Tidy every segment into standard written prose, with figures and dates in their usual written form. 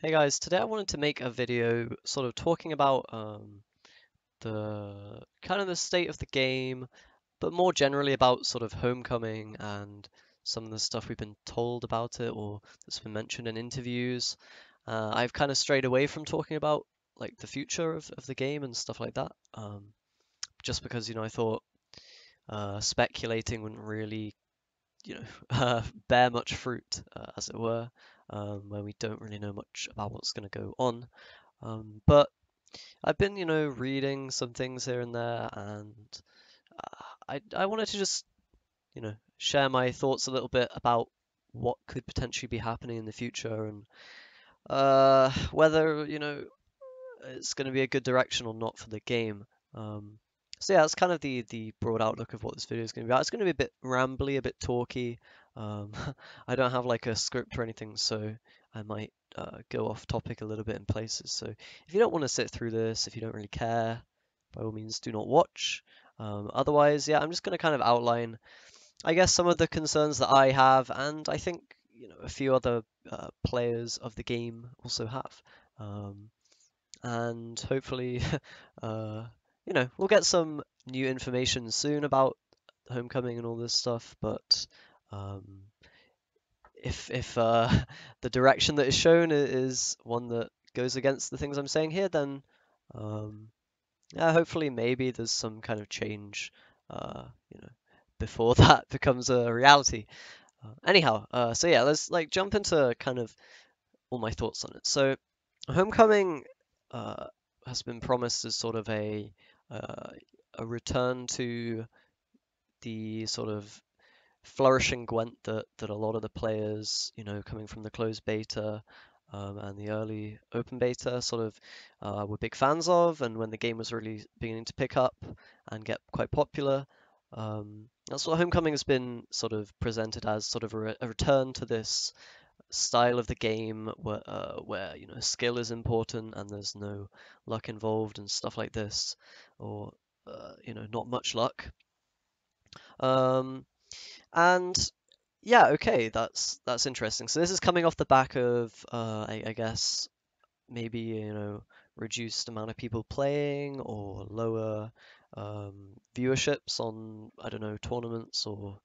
Hey guys, today I wanted to make a video sort of talking about the kind of the state of the game, but more generally about sort of Homecoming and some of the stuff we've been told about it or that's been mentioned in interviews. I've kind of strayed away from talking about like the future of the game and stuff like that, just because I thought speculating wouldn't really bear much fruit, as it were, when we don't really know much about what's going to go on. But I've been, reading some things here and there, and I wanted to just, share my thoughts a little bit about what could potentially be happening in the future and whether, it's going to be a good direction or not for the game. Um, so yeah, that's kind of the broad outlook of what this video is going to be about. It's going to be a bit rambly, a bit talky. Um, I don't have like a script or anything, so I might go off topic a little bit in places. So if you don't want to sit through this, if you don't really care, by all means, do not watch. Otherwise, yeah, I'm just going to kind of outline, I guess, some of the concerns that I have, and I think a few other players of the game also have. Um, and hopefully, uh, we'll get some new information soon about Homecoming and all this stuff. But um, if the direction that is shown is one that goes against the things I'm saying here, then um, yeah, hopefully maybe there's some kind of change, uh, you know, before that becomes a reality. Anyhow, so yeah, let's like jump into kind of all my thoughts on it. So, Homecoming uh, has been promised as sort of uh, a return to the sort of flourishing Gwent that a lot of the players, coming from the closed beta and the early open beta, sort of were big fans of, and when the game was really beginning to pick up and get quite popular. That's what Homecoming has been sort of presented as, sort of a return to this style of the game where skill is important and there's no luck involved and stuff like this, or not much luck. Um, and yeah, okay, that's interesting. So this is coming off the back of I guess maybe reduced amount of people playing or lower viewerships on I don't know tournaments or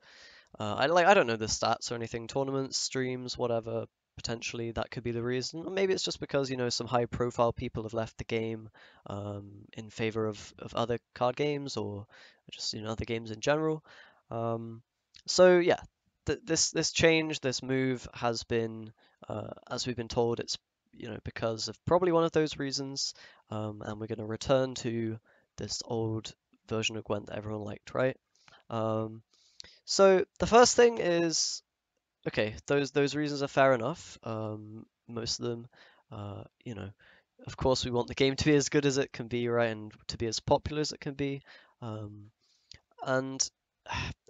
I don't know the stats or anything. Tournaments, streams, whatever. Potentially that could be the reason. Or maybe it's just because some high-profile people have left the game in favor of other card games or just other games in general. Um, so yeah, this change, this move has been, as we've been told, it's because of probably one of those reasons, and we're going to return to this old version of Gwent that everyone liked, right? Um, so the first thing is okay. Those reasons are fair enough. Most of them, of course, we want the game to be as good as it can be, right, and to be as popular as it can be. Um, and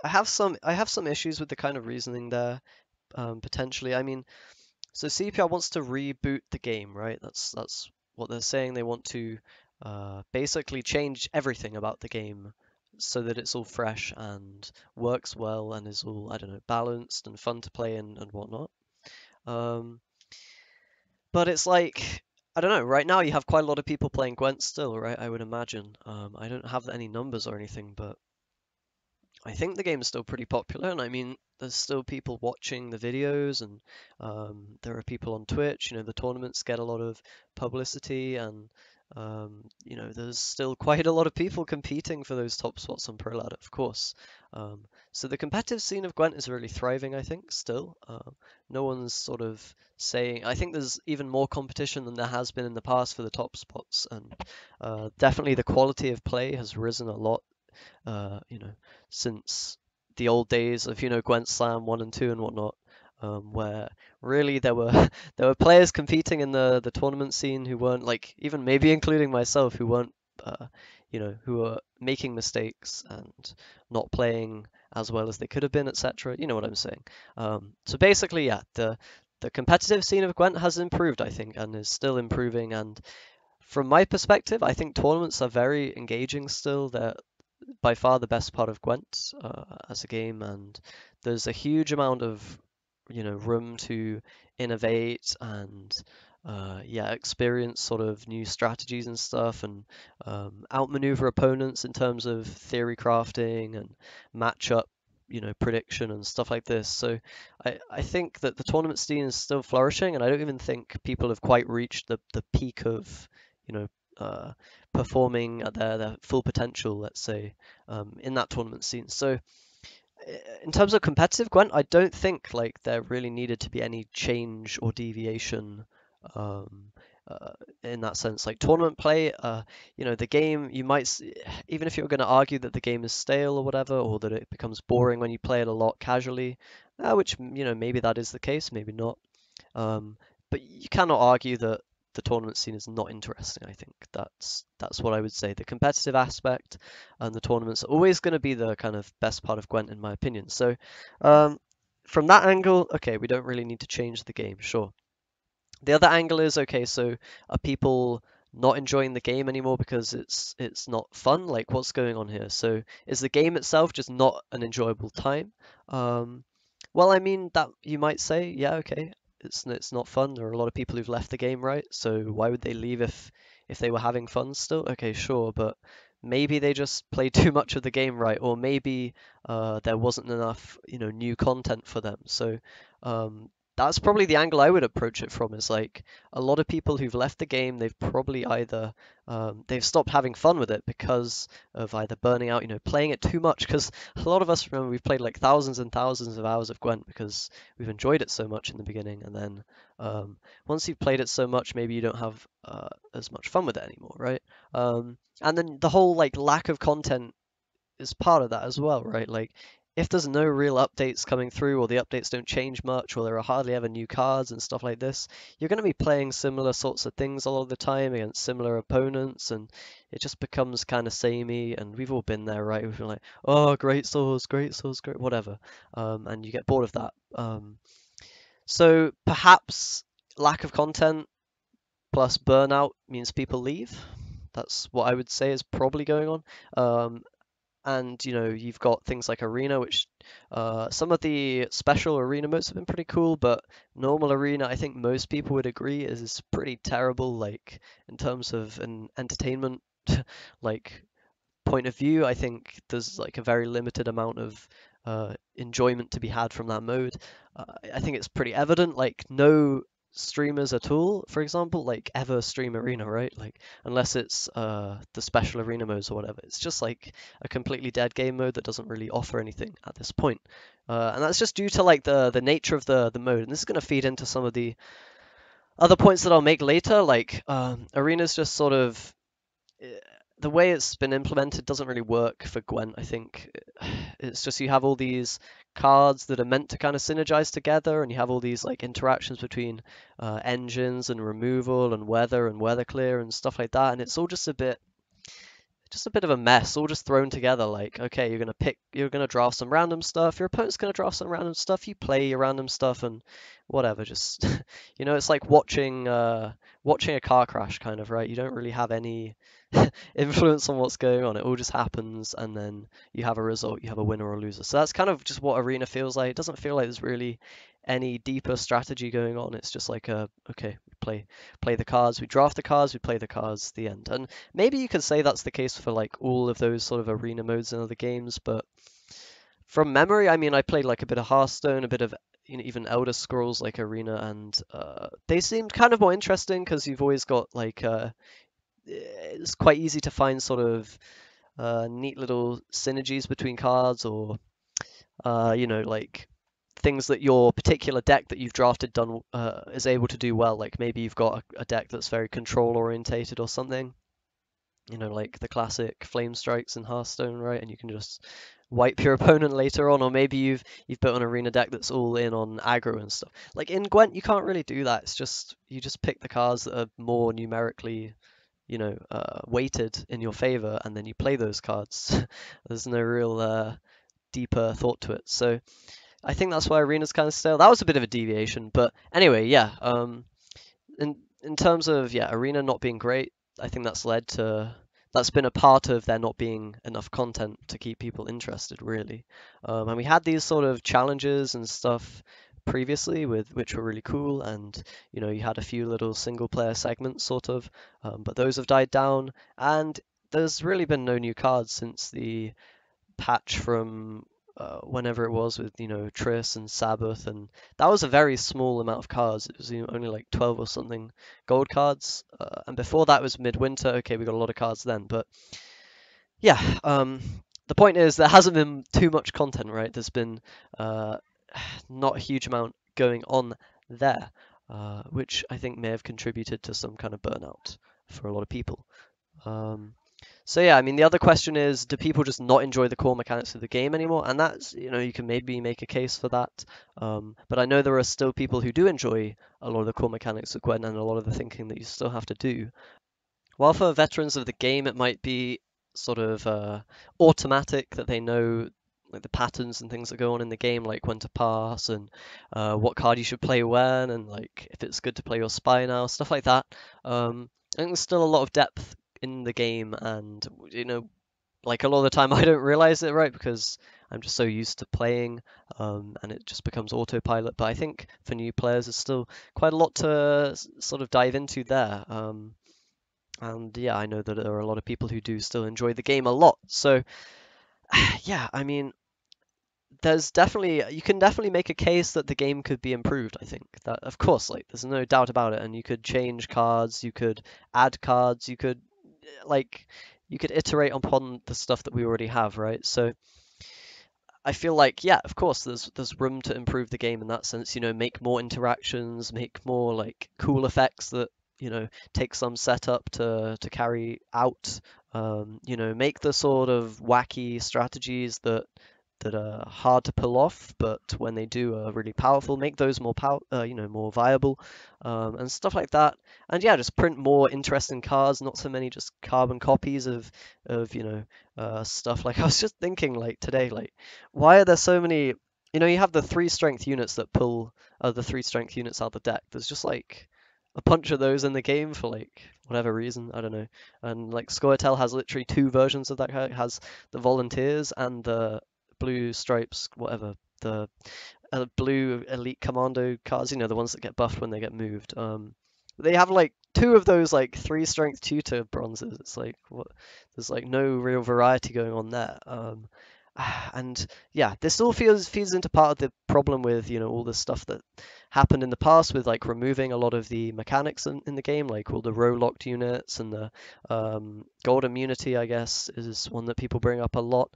I have some issues with the kind of reasoning there. Potentially, I mean, so CPR wants to reboot the game, right? That's what they're saying. They want to basically change everything about the game so that it's all fresh and works well and is all, I don't know, balanced and fun to play and whatnot. Um, but it's like, I don't know, right now you have quite a lot of people playing Gwent still, right? I would imagine. I don't have any numbers or anything, but I think the game is still pretty popular, and I mean, there's still people watching the videos, and there are people on Twitch. The tournaments get a lot of publicity, and there's still quite a lot of people competing for those top spots on Pro Ladder, of course. So the competitive scene of Gwent is really thriving, I think, still. No one's sort of saying. I think there's even more competition than there has been in the past for the top spots, and definitely the quality of play has risen a lot uh, you know, since the old days of Gwent Slam 1 and 2 and whatnot, where really there were there were players competing in the tournament scene who weren't like even maybe including myself who weren't who were making mistakes and not playing as well as they could have been, etc. You know what I'm saying? So basically, yeah, the competitive scene of Gwent has improved, I think, and is still improving. And from my perspective, I think tournaments are very engaging still. They're by far the best part of Gwent as a game, and there's a huge amount of room to innovate and yeah, experience sort of new strategies and stuff, and outmaneuver opponents in terms of theory crafting and matchup, prediction and stuff like this. So I think that the tournament scene is still flourishing, and I don't even think people have quite reached the peak of, you know, uh, performing at their full potential, let's say, in that tournament scene. So in terms of competitive Gwent, I don't think like there really needed to be any change or deviation um, in that sense. Like tournament play, the game you might even if you're going to argue that the game is stale or whatever, or that it becomes boring when you play it a lot casually, which maybe that is the case, maybe not. Um, but you cannot argue that the tournament scene is not interesting. I think that's what I would say. The competitive aspect and the tournaments are always going to be the kind of best part of Gwent, in my opinion. So, um, from that angle, okay, we don't really need to change the game, sure. The other angle is okay, so are people not enjoying the game anymore because it's not fun? Like what's going on here? So is the game itself just not an enjoyable time? Um, well, I mean that you might say, yeah, okay, it's not fun. There are a lot of people who've left the game, right? So why would they leave if they were having fun still? Okay, sure, but maybe they just played too much of the game, right? Or maybe there wasn't enough, new content for them. So um, that's probably the angle I would approach it from is like a lot of people who've left the game, they've probably either they've stopped having fun with it because of either burning out, playing it too much. Because a lot of us remember we've played like thousands and thousands of hours of Gwent because we've enjoyed it so much in the beginning, and then once you've played it so much, maybe you don't have as much fun with it anymore, right? And then the whole like lack of content is part of that as well, right? Like if there's no real updates coming through or the updates don't change much or there are hardly ever new cards and stuff like this, you're going to be playing similar sorts of things a lot of the time against similar opponents and it just becomes kind of samey and we've all been there, right? We've been like, oh, great swords, great, whatever. And you get bored of that. So perhaps lack of content plus burnout means people leave. That's what I would say is probably going on. And you've got things like arena, which some of the special arena modes have been pretty cool, but normal arena, I think most people would agree, is pretty terrible. Like in terms of an entertainment like point of view, I think there's like a very limited amount of enjoyment to be had from that mode. I think it's pretty evident, like no streamers at all, for example, like ever stream arena, right? Like unless it's the special arena modes or whatever. It's just like a completely dead game mode that doesn't really offer anything at this point. And that's just due to like the nature of the mode. And this is going to feed into some of the other points that I'll make later. Like arena's just sort of the way it's been implemented doesn't really work for Gwent, I think. It's just you have all these cards that are meant to kind of synergize together, and you have all these like interactions between engines and removal and weather clear and stuff like that, and it's all just a bit of a mess, all just thrown together. Like, okay, you're gonna draft some random stuff. Your opponent's gonna draft some random stuff. You play your random stuff and whatever. Just, it's like watching a car crash, kind of, right? You don't really have any influence on what's going on. It all just happens, and then you have a result. You have a winner or a loser. So that's kind of just what Arena feels like. It doesn't feel like there's really any deeper strategy going on. It's just like okay, we play the cards, we draft the cards, we play the cards, the end. And maybe you could say that's the case for like all of those sort of arena modes in other games, but from memory, I mean, I played like a bit of Hearthstone, a bit of even Elder Scrolls like Arena, and they seemed kind of more interesting because you've always got like it's quite easy to find sort of neat little synergies between cards or like things that your particular deck that you've drafted done is able to do well. Like maybe you've got a deck that's very control orientated or something. Like the classic flame strikes in Hearthstone, right? And you can just wipe your opponent later on, or maybe you've built an arena deck that's all in on aggro and stuff. Like in Gwent, you can't really do that. It's just you just pick the cards that are more numerically, weighted in your favor, and then you play those cards. There's no real deeper thought to it. So I think that's why Arena's kind of stale. That was a bit of a deviation, but anyway, yeah. In terms of Arena not being great, I think that's been a part of there not being enough content to keep people interested, really. And we had these sort of challenges and stuff previously, with which were really cool, and you had a few little single player segments sort of, but those have died down, and there's really been no new cards since the patch from whenever it was with Triss and Sabbath, and that was a very small amount of cards. It was only like 12 or something gold cards, and before that was Midwinter. Okay, we got a lot of cards then, but yeah, the point is there hasn't been too much content, right? There's been uh, not a huge amount going on there, which I think may have contributed to some kind of burnout for a lot of people. Um, so yeah, I mean, the other question is, do people just not enjoy the core mechanics of the game anymore? And that's, you can maybe make a case for that. But I know there are still people who do enjoy a lot of the core mechanics of Gwent and a lot of the thinking that you still have to do. While for veterans of the game, it might be sort of automatic that they know like the patterns and things that go on in the game, like when to pass and what card you should play when, and like if it's good to play your spy now, stuff like that. I think there's still a lot of depth in the game, and like a lot of the time I don't realize it, right? Because I'm just so used to playing, and it just becomes autopilot. But I think for new players, there's still quite a lot to sort of dive into there. And yeah, I know that there are a lot of people who do still enjoy the game a lot. So yeah, I mean, you can definitely make a case that the game could be improved. I think that, of course, like there's no doubt about it. And you could change cards, you could add cards, like you could iterate upon the stuff that we already have, right? So I feel like, yeah, of course, there's room to improve the game in that sense. Make more interactions, make more like cool effects that take some setup to carry out. Make the sort of wacky strategies that are hard to pull off, but when they do are really powerful. Make those more viable, and stuff like that. And yeah, just print more interesting cards, not so many just carbon copies of stuff. Like I was just thinking like today, like why are there so many? You have the three strength units that pull the three strength units out the deck. There's just like a bunch of those in the game for like whatever reason, I don't know. And like Scoia'tael has literally two versions of that. It has the volunteers and the blue stripes, whatever, the blue elite commando cards. The ones that get buffed when they get moved. They have like two of those like three strength tutor bronzes. It's like what? There's like no real variety going on there. And yeah, this all feeds into part of the problem with all the stuff that happened in the past with like removing a lot of the mechanics in the game, like all the row locked units and the gold immunity, I guess, is one that people bring up a lot.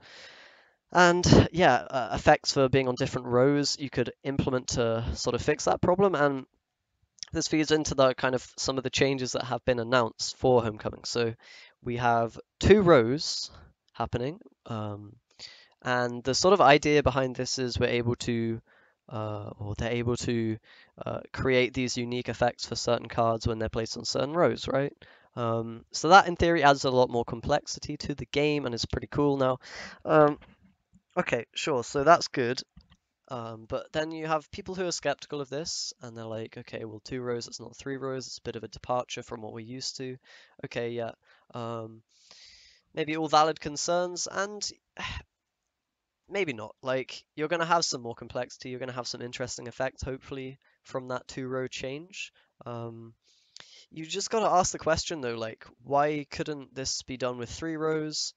And yeah, effects for being on different rows you could implement to sort of fix that problem. And this feeds into the kind of some of the changes that have been announced for Homecoming. So we have two rows happening, and the sort of idea behind this is or they're able to create these unique effects for certain cards when they're placed on certain rows, right? So that in theory adds a lot more complexity to the game and is pretty cool now. Okay, sure. So that's good. But then you have people who are skeptical of this, and they're like, okay, well, two rows, it's not three rows. It's a bit of a departure from what we're used to. Okay, yeah. Maybe all valid concerns, and maybe not. Like, you're going to have some more complexity. You're going to have some interesting effects, hopefully, from that two-row change. You just got to ask the question, though, like, why couldn't this be done with three rows?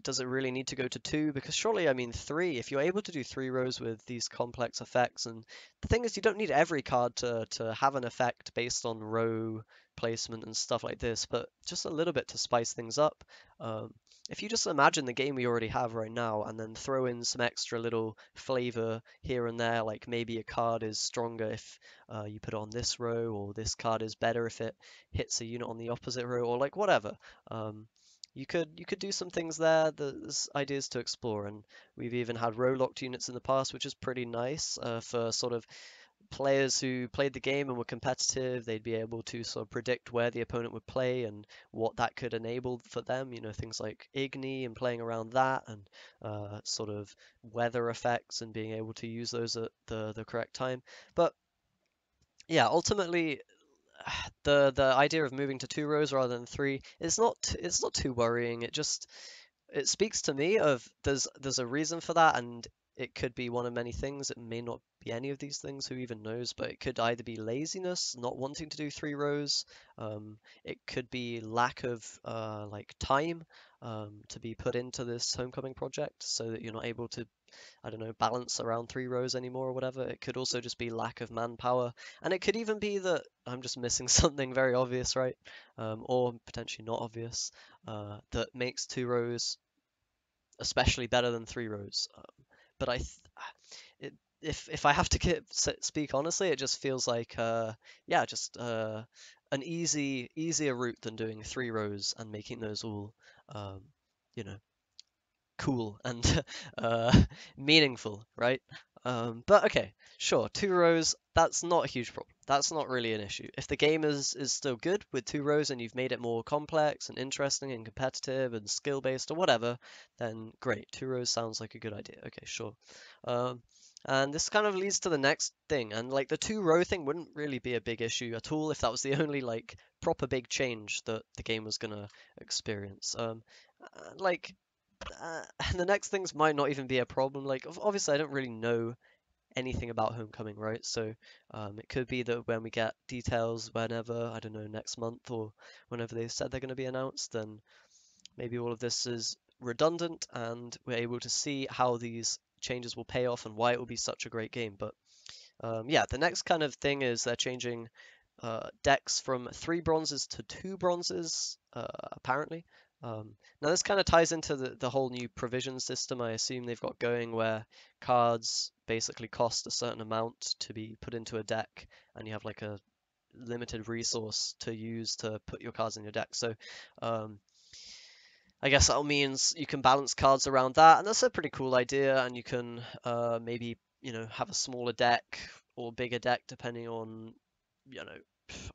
Does it really need to go to two? Because surely, I mean, three, if you're able to do three rows with these complex effects, and the thing is, you don't need every card to have an effect based on row placement and stuff like this, but just a little bit to spice things up. If you just imagine the game we already have right now and then throw in some extra little flavor here and there, like maybe a card is stronger if you put it on this row, or this card is better if it hits a unit on the opposite row, or like whatever. You could do some things there. There's ideas to explore, and we've even had row locked units in the past, which is pretty nice for sort of players who played the game and were competitive. They'd be able to sort of predict where the opponent would play and what that could enable for them. Things like Igni and playing around that, and sort of weather effects and being able to use those at the correct time. But yeah, ultimately the idea of moving to two rows rather than three is not too worrying. It speaks to me of there's a reason for that, and it could be one of many things. It may not be any of these things, who even knows? But it could either be laziness, not wanting to do 3 rows. It could be lack of like time to be put into this homecoming project, so that you're not able to, I don't know, balance around 3 rows anymore or whatever. It could also just be lack of manpower, and it could even be that I'm just missing something very obvious, right? Or potentially not obvious, that makes 2 rows especially better than 3 rows. But it, if I have to speak honestly, it just feels like yeah, just an easier route than doing 3 rows and making those all um, you know, cool and meaningful, right? But okay, sure, 2 rows, that's not a huge problem. That's not really an issue. If the game is still good with 2 rows and you've made it more complex and interesting and competitive and skill based or whatever, then great. 2 rows sounds like a good idea. Okay, sure. Um, and this kind of leads to the next thing, and like the 2 row thing wouldn't really be a big issue at all if that was the only like proper big change that the game was gonna experience. Like and the next things might not even be a problem. Like, obviously, I don't really know anything about Homecoming, right? So, it could be that when we get details, whenever, I don't know, next month or whenever they said they're going to be announced, then maybe all of this is redundant and we're able to see how these changes will pay off and why it will be such a great game. But yeah, the next kind of thing is they're changing decks from 3 bronzes to 2 bronzes, apparently. Now this kind of ties into the whole new provision system I assume they've got going, where cards basically cost a certain amount to be put into a deck, and you have like a limited resource to use to put your cards in your deck. So um, I guess that means you can balance cards around that, and that's a pretty cool idea. And you can maybe, have a smaller deck or bigger deck depending on, you know,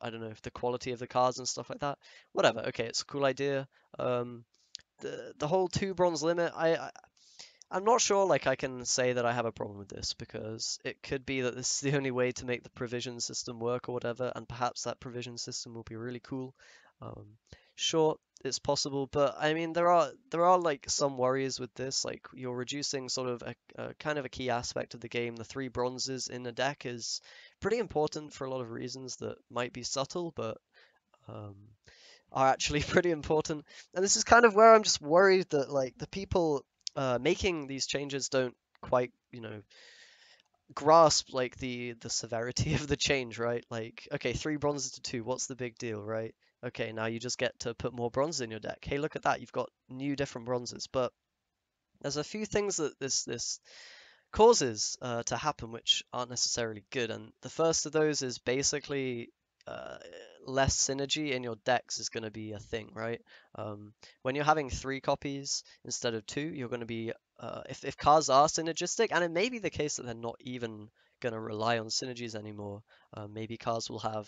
I don't know, the quality of the cards and stuff like that. Whatever. Okay, it's a cool idea. Um, the whole 2 bronze limit, I'm not sure, like, I can say that I have a problem with this, because it could be that this is the only way to make the provision system work or whatever, and perhaps that provision system will be really cool. Um, sure, it's possible, but I mean, there are like some worries with this. Like, you're reducing sort of a kind of a key aspect of the game. The 3 bronzes in a deck is pretty important for a lot of reasons that might be subtle, but um, are actually pretty important. And this is kind of where I'm just worried that like the people making these changes don't quite, grasp like the severity of the change, right? Like, okay, 3 bronzes to 2, what's the big deal, right? Okay, now you just get to put more bronzes in your deck. Hey, look at that, you've got new different bronzes. But there's a few things that this causes to happen which aren't necessarily good. And the first of those is basically uh, less synergy in your decks is going to be a thing, right? When you're having 3 copies instead of 2, you're going to be, if cards are synergistic, and it may be the case that they're not even going to rely on synergies anymore. Maybe cards will have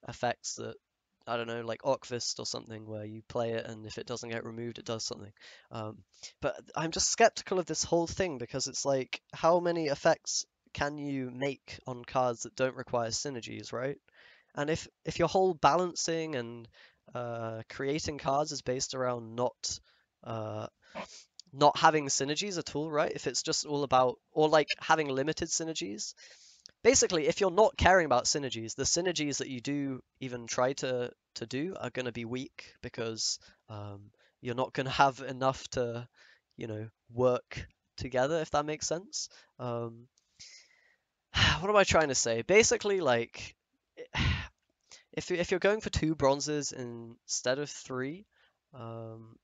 effects that, I don't know, like Orcfist or something, where you play it and if it doesn't get removed, it does something. Um, but I'm just skeptical of this whole thing, because it's like, how many effects can you make on cards that don't require synergies, right? And if your whole balancing and creating cards is based around uh, not having synergies at all, right? If it's just all about, or like having limited synergies, basically, if you're not caring about synergies, the synergies that you do even try to do are going to be weak, because you're not going to have enough to, work together, if that makes sense. Um, what am I trying to say? Basically, like, if you're going for 2 bronzes instead of 3, um,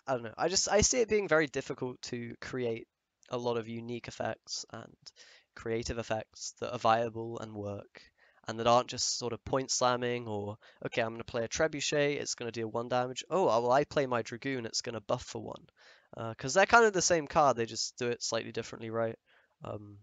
I don't know. I see it being very difficult to create a lot of unique effects and creative effects that are viable and work, and that aren't just sort of point slamming, or okay, I'm going to play a trebuchet, it's going to deal 1 damage. Oh, well, I play my dragoon, it's going to buff for 1. Because they're kind of the same card, they just do it slightly differently, right? Um,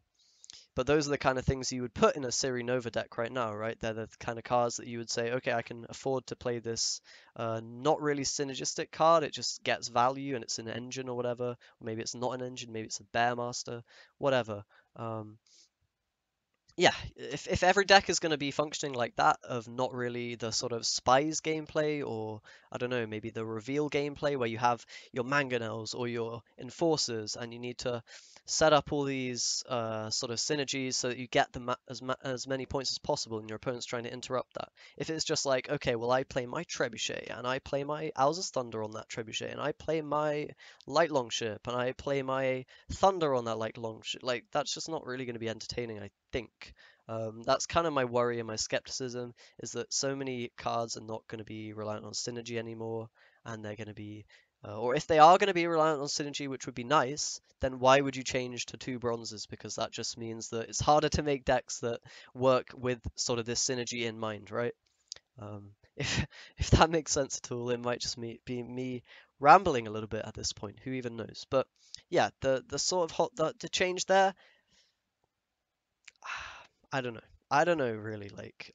but those are the kind of things you would put in a Siri Nova deck right now, right? They're the kind of cards that you would say, okay, I can afford to play this not really synergistic card. It just gets value and it's an engine or whatever. Or maybe it's not an engine, maybe it's a Bearmaster, whatever. Um, yeah, if every deck is going to be functioning like that, of not really the sort of spies gameplay, or I don't know, maybe the reveal gameplay where you have your mangonels or your enforcers, and you need to set up all these sort of synergies so that you get as many points as possible, and your opponent's trying to interrupt that. If it's just like, okay, well, I play my trebuchet, and I play my Owl's Thunder on that trebuchet, and I play my light longship, and I play my thunder on that light longship, like that's just not really going to be entertaining, I think. That's kind of my worry and my skepticism, is that so many cards are not going to be reliant on synergy anymore, and they're going to be, or if they are going to be reliant on synergy, which would be nice, then why would you change to two bronzes? Because that just means that it's harder to make decks that work with sort of this synergy in mind, right? If if that makes sense at all, it might just be me rambling a little bit at this point. Who even knows? But yeah, the sort of the change there, I don't know. I don't know really, like,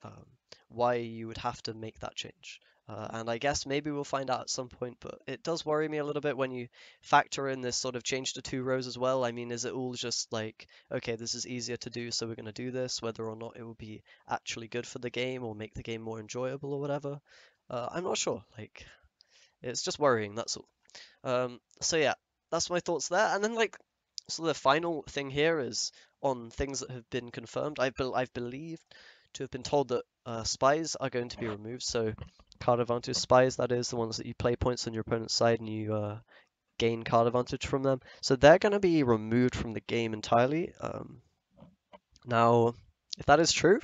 why you would have to make that change. And I guess maybe we'll find out at some point, but it does worry me a little bit when you factor in this sort of change to two rows as well. I mean, is it all just like, okay, this is easier to do, so we're going to do this, whether or not it will be actually good for the game or make the game more enjoyable or whatever? I'm not sure. Like, it's just worrying, that's all. So yeah, that's my thoughts there. And then like, so the final thing here is on things that have been confirmed. I've believed to have been told that spies are going to be removed. So card advantage spies, that is, the ones that you play points on your opponent's side and you gain card advantage from them. So they're going to be removed from the game entirely. Now, if that is true,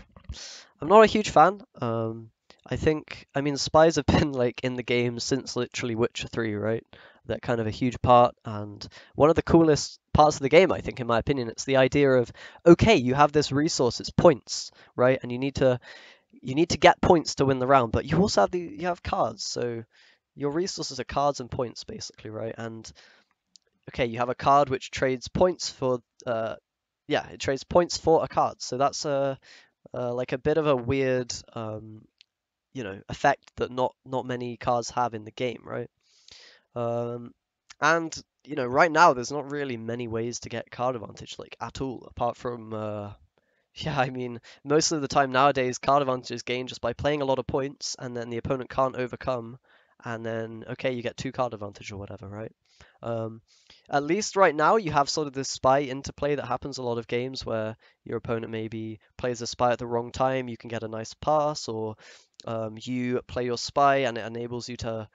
I'm not a huge fan. I mean, spies have been like in the game since literally Witcher 3, right? They're kind of a huge part, and one of the coolest parts of the game, I think, in my opinion, it's the idea of, okay, you have this resource, it's points, right? And you need to get points to win the round, but you also have you have cards, so your resources are cards and points basically, right? And okay, you have a card which trades points for yeah, it trades points for a card, so that's a like a bit of a weird effect that not many cards have in the game, right? Um, and right now there's not really many ways to get card advantage like at all, apart from yeah, I mean, most of the time nowadays card advantage is gained just by playing a lot of points, and then the opponent can't overcome, and then okay, you get two card advantage or whatever, right? Um, at least right now you have sort of this spy interplay that happens a lot of games where your opponent maybe plays a spy at the wrong time, you can get a nice pass, or you play your spy and it enables you to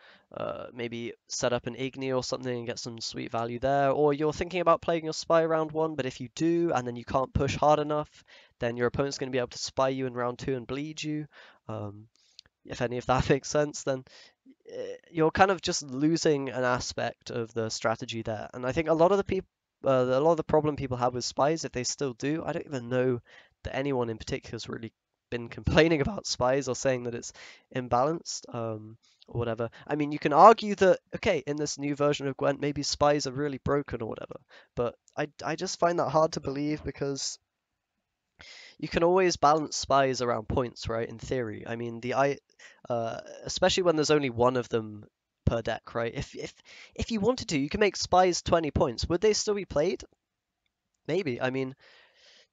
maybe set up an Igni or something and get some sweet value there. Or you're thinking about playing your spy round one, but if you do and then you can't push hard enough, then your opponent's going to be able to spy you in round two and bleed you. Um, if any of that makes sense, then you're kind of just losing an aspect of the strategy there. And I think a lot of the people, a lot of the problem people have with spies, if they still do, I don't even know that anyone in particular has really been complaining about spies or saying that it's imbalanced, or whatever. I mean, you can argue that, okay, in this new version of Gwent, maybe spies are really broken or whatever, but I just find that hard to believe because you can always balance spies around points, right? In theory, I mean, especially when there's only one of them per deck, right? If you wanted to, you can make spies 20 points. Would they still be played? Maybe. I mean,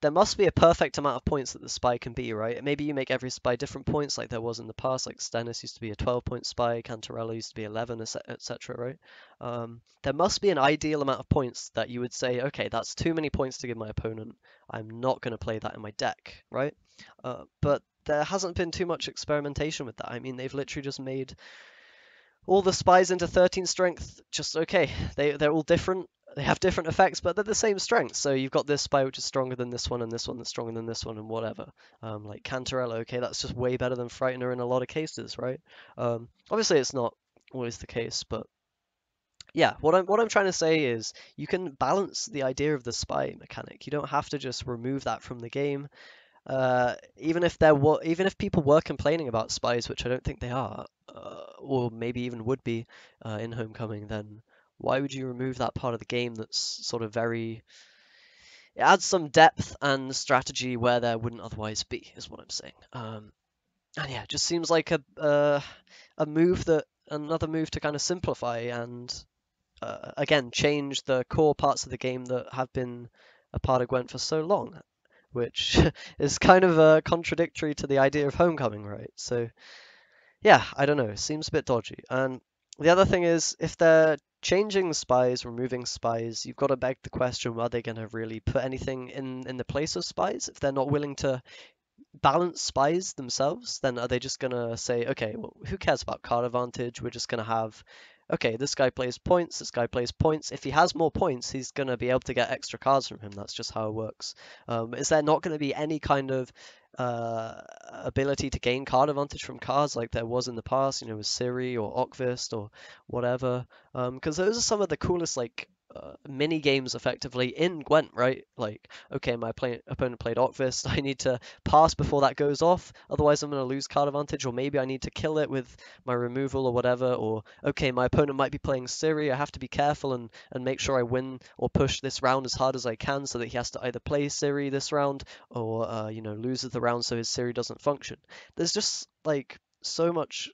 there must be a perfect amount of points that the spy can be, right? Maybe you make every spy different points, like there was in the past. Like Stennis used to be a 12-point spy, Cantarella used to be 11, etc., right? There must be an ideal amount of points that you would say, okay, that's too many points to give my opponent. I'm not going to play that in my deck, right? But there hasn't been too much experimentation with that. I mean, they've literally just made all the spies into 13 strength. Just okay, they're all different. They have different effects, but they're the same strength. So you've got this spy which is stronger than this one, and this one that's stronger than this one, and whatever. Like Cantarella, okay, that's just way better than Frightener in a lot of cases, right? Obviously, it's not always the case, but yeah, what I'm trying to say is you can balance the idea of the spy mechanic. You don't have to just remove that from the game. Even if people were complaining about spies, which I don't think they are, or maybe even would be in Homecoming, then why would you remove that part of the game that's sort of very... It adds some depth and strategy where there wouldn't otherwise be, is what I'm saying. And yeah, it just seems like a move that another move to kind of simplify and again change the core parts of the game that have been a part of Gwent for so long. which is kind of contradictory to the idea of homecoming, right? So yeah, I don't know. It seems a bit dodgy. And the other thing is, if they're changing spies, removing spies, you've got to beg the question, are they going to really put anything in the place of spies? If they're not willing to balance spies themselves, then are they just gonna say, okay, well, who cares about card advantage? We're just gonna have, okay, this guy plays points, this guy plays points. If he has more points, he's gonna be able to get extra cards from him. That's just how it works. Is there not going to be any kind of ability to gain card advantage from cards like there was in the past, with Siri or Okvist or whatever? Because those are some of the coolest mini games effectively in Gwent, right? Like, okay, my opponent played Okvist. I need to pass before that goes off, otherwise I'm going to lose card advantage, or maybe I need to kill it with my removal or whatever, or okay, my opponent might be playing Siri, I have to be careful and make sure I win or push this round as hard as I can so that he has to either play Siri this round or, loses the round so his Siri doesn't function. There's just, like, so much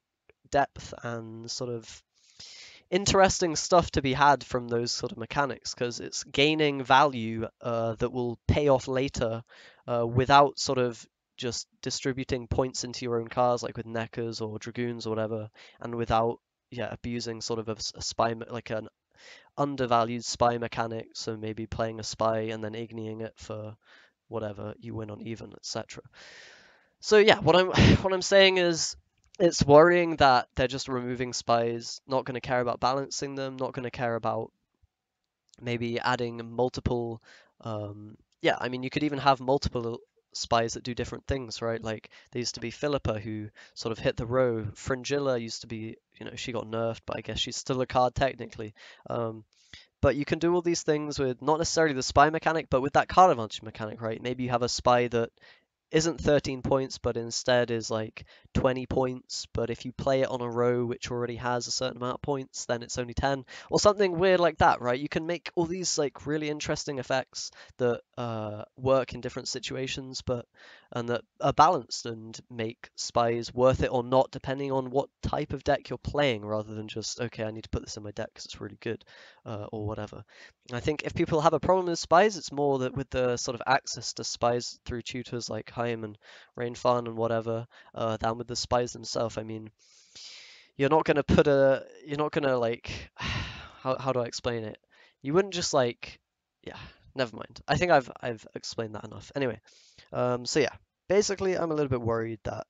depth and sort of interesting stuff to be had from those sort of mechanics because it's gaining value that will pay off later without sort of just distributing points into your own cars like with Neckers or Dragoons or whatever, and without abusing sort of a spy like an undervalued spy mechanic. So maybe playing a spy and then ignying it for whatever you win on even, etc. So yeah, what I'm what I'm saying is it's worrying that they're just removing spies, not going to care about balancing them, not going to care about maybe adding multiple yeah, I mean you could even have multiple spies that do different things, right? Like there used to be Philippa who sort of hit the row. Fringilla used to be, she got nerfed, but I guess she's still a card technically. But you can do all these things with not necessarily the spy mechanic, but with that card advantage mechanic, right? Maybe you have a spy that isn't 13 points, but instead is like 20 points. But if you play it on a row which already has a certain amount of points, then it's only 10, or something weird like that, right? You can make all these like really interesting effects that work in different situations, and that are balanced and make spies worth it or not, depending on what type of deck you're playing, rather than just, okay, I need to put this in my deck because it's really good, or whatever. I think if people have a problem with spies, it's more that with the sort of access to spies through tutors like Haim and Rainfarn and whatever, than with the spies themselves. I mean, you're not gonna like, how do I explain it? You wouldn't just like, yeah, never mind. I think I've explained that enough. Anyway, so yeah, basically I'm a little bit worried that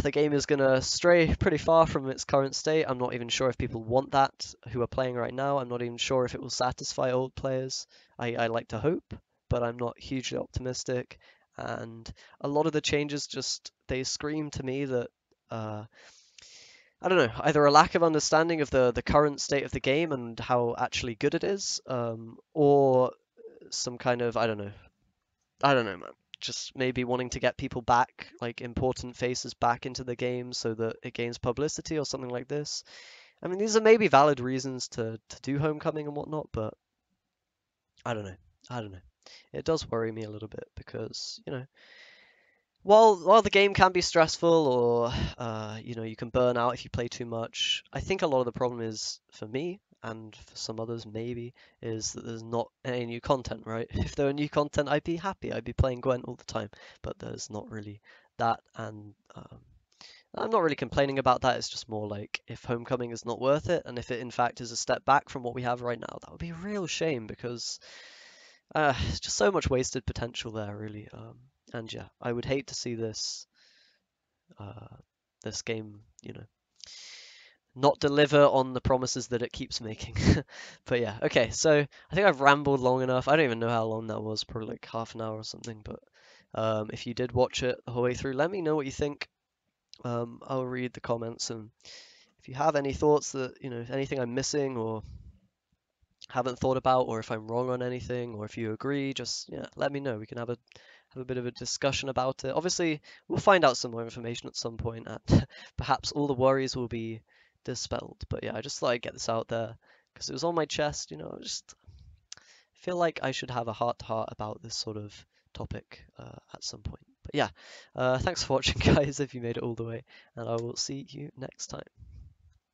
the game is going to stray pretty far from its current state. I'm not even sure if people want that who are playing right now. I'm not even sure if it will satisfy old players. I like to hope, but I'm not hugely optimistic. And a lot of the changes they scream to me that, I don't know, either a lack of understanding of the current state of the game and how actually good it is, or some kind of, I don't know, man. Just maybe wanting to get people back, like important faces back into the game so that it gains publicity or something like this. I mean, these are maybe valid reasons to do Homecoming and whatnot, but I don't know. I don't know. It does worry me a little bit because, while the game can be stressful or, you can burn out if you play too much, I think a lot of the problem is, for me, and for some others maybe, is that there's not any new content, right? If there were new content, I'd be happy. I'd be playing Gwent all the time, but there's not really that, and I'm not really complaining about that. It's just more like if Homecoming is not worth it, and if it in fact is a step back from what we have right now, that would be a real shame because it's just so much wasted potential there, really. And yeah, I would hate to see uh, this game, not deliver on the promises that it keeps making. But yeah, okay, so I think I've rambled long enough. I don't even know how long that was, probably like half an hour or something. But if you did watch it the whole way through, let me know what you think. I'll read the comments, and if you have any thoughts that, anything I'm missing or haven't thought about, or if I'm wrong on anything, or if you agree, just let me know. We can have a bit of a discussion about it. Obviously, we'll find out some more information at some point, and perhaps all the worries will be dispelled. But yeah, I just thought I'd get this out there because it was on my chest. I just feel like I should have a heart-to-heart about this sort of topic at some point. But yeah, thanks for watching, guys, if you made it all the way, and I will see you next time.